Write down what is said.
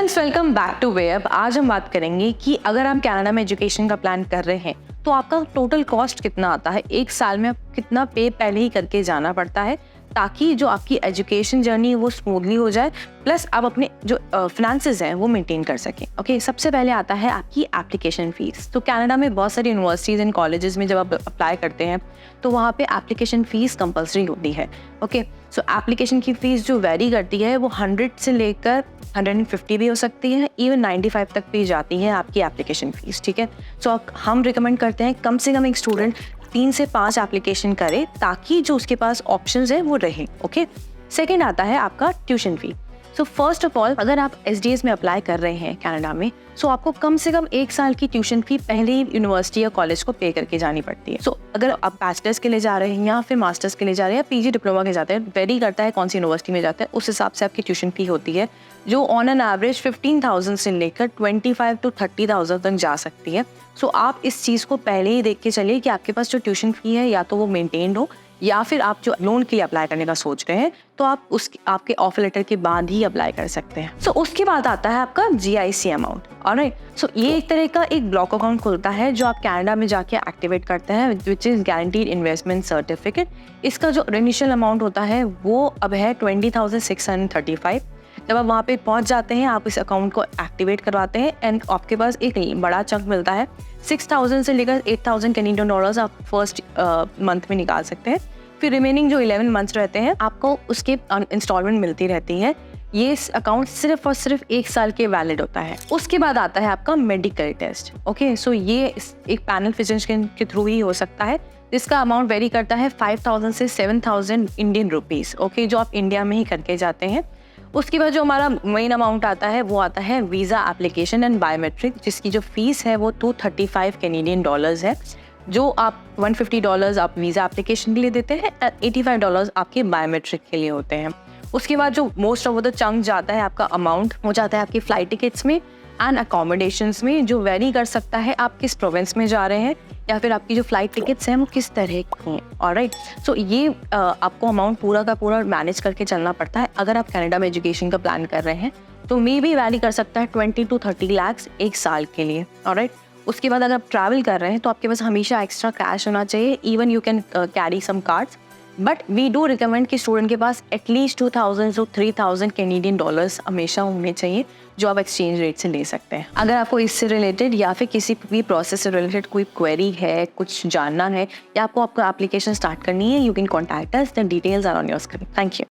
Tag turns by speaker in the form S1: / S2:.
S1: Friends, welcome back to web. आज हम बात करेंगे कि अगर आप कनाडा में एजुकेशन का प्लान कर रहे हैं तो आपका टोटल कॉस्ट कितना आता है, एक साल में कितना पे पहले ही करके जाना पड़ता है ताकि जो आपकी एजुकेशन जर्नी है वो स्मूथली हो जाए, प्लस आप अपने जो फिनेंसेस हैं वो मेंटेन कर सकें। ओके, सबसे पहले आता है आपकी एप्लीकेशन फ़ीस। तो कनाडा में बहुत सारी यूनिवर्सिटीज़ एंड कॉलेजेस में जब आप अप्लाई करते हैं तो वहाँ पे एप्लीकेशन फ़ीस कंपलसरी होती है। ओके, सो एप्लीकेशन की फ़ीस जो वेरी करती है वो 100 से लेकर 150 भी हो सकती है, इवन 95 तक भी जाती है आपकी एप्लीकेशन फ़ीस। ठीक है, सो हम रिकमेंड करते हैं कम से कम एक स्टूडेंट 3 से 5 एप्लीकेशन करे ताकि जो उसके पास ऑप्शंस है वो रहे। ओके, सेकेंड आता है आपका tuition fee. So first of all, अगर आप SDS में अप्लाई कर रहे हैं कनाडा में, सो आपको कम से कम 1 साल की ट्यूशन फ़ी पहले ही यूनिवर्सिटी या कॉलेज को पे करके जानी पड़ती है। सो अगर आप बैचलर्स के लिए जा रहे हैं या फिर मास्टर्स के लिए जा रहे हैं या PG डिप्लोमा के जाते हैं, वेरी करता है कौन सी यूनिवर्सिटी में जाते हैं, उस हिसाब से आपकी ट्यूशन फ़ी होती है जो ऑन एन एवरेज 15,000 से लेकर 25 to 30,000 तक जा सकती है। सो आप इस चीज़ को पहले ही देख के चलिए कि आपके पास जो ट्यूशन फ़ी है या तो वो मेंटेन्ड हो, या फिर आप जो लोन के लिए अप्लाई करने का सोच रहे हैं तो आप आपके ऑफर लेटर के बाद ही अप्लाई कर सकते हैं। सो उसके बाद आता है आपका GIC अमाउंट। ऑलराइट, सो ये एक तरह का एक ब्लॉक अकाउंट खुलता है जो आप कनाडा में जाके एक्टिवेट करते हैं, which is guaranteed investment certificate. इसका जो इनिशियल अमाउंट होता है वो अब है 20,635। जब आप वहाँ पे पहुँच जाते हैं, आप इस अकाउंट को एक्टिवेट करवाते हैं एंड आपके पास एक बड़ा चंक मिलता है। 6,000 से लेकर 8,000 कैनेडियन डॉलर्स आप फर्स्ट मंथ में निकाल सकते हैं। फिर रिमेनिंग जो 11 मंथ्स रहते हैं आपको उसके इंस्टॉलमेंट मिलती रहती है। ये अकाउंट सिर्फ और सिर्फ 1 साल के वैलिड होता है। उसके बाद आता है आपका मेडिकल टेस्ट। ओके, सो ये एक पैनल फिजिशियन के थ्रू ही हो सकता है, जिसका अमाउंट वेरी करता है 5,000 से 7,000 इंडियन रुपीज़। ओके, जो आप इंडिया में ही करके जाते हैं। उसके बाद जो हमारा मेन अमाउंट आता है वो आता है वीज़ा एप्लीकेशन एंड बायोमेट्रिक, जिसकी जो फीस है वो 235 कैनेडियन डॉलर्स है, जो आप $150 आप वीज़ा एप्लीकेशन के लिए देते हैं, $85 आपके बायोमेट्रिक के लिए होते हैं। उसके बाद जो मोस्ट ऑफ द चंक जाता है आपका अमाउंट हो जाता है आपकी फ़्लाइट टिकट्स में एंड अकोमोडेशंस में, जो वेरी कर सकता है आप किस प्रोविंस में जा रहे हैं या फिर आपकी जो फ़्लाइट टिकट्स हैं वो किस तरह की हैं। ऑलराइट, सो ये आपको अमाउंट पूरा का पूरा मैनेज करके चलना पड़ता है। अगर आप कनाडा में एजुकेशन का प्लान कर रहे हैं तो मे भी वैरी कर सकता है 20 to 30 लाख एक साल के लिए। ऑलराइट, उसके बाद अगर आप ट्रैवल कर रहे हैं तो आपके पास हमेशा एक्स्ट्रा कैश होना चाहिए। Even you can carry some cards, but we do recommend कि स्टूडेंट के पास एटलीस्ट 2,000 to 3,000 कैनेडियन डॉलर्स हमेशा होने चाहिए, जो आप एक्सचेंज रेट से ले सकते हैं। अगर आपको इससे रिलेटेड या फिर किसी भी प्रोसेस से रिलेटेड कोई क्वेरी है, कुछ जानना है या आपको आपका एप्लीकेशन स्टार्ट करनी है, you can contact us. The details are on your screen. Thank you.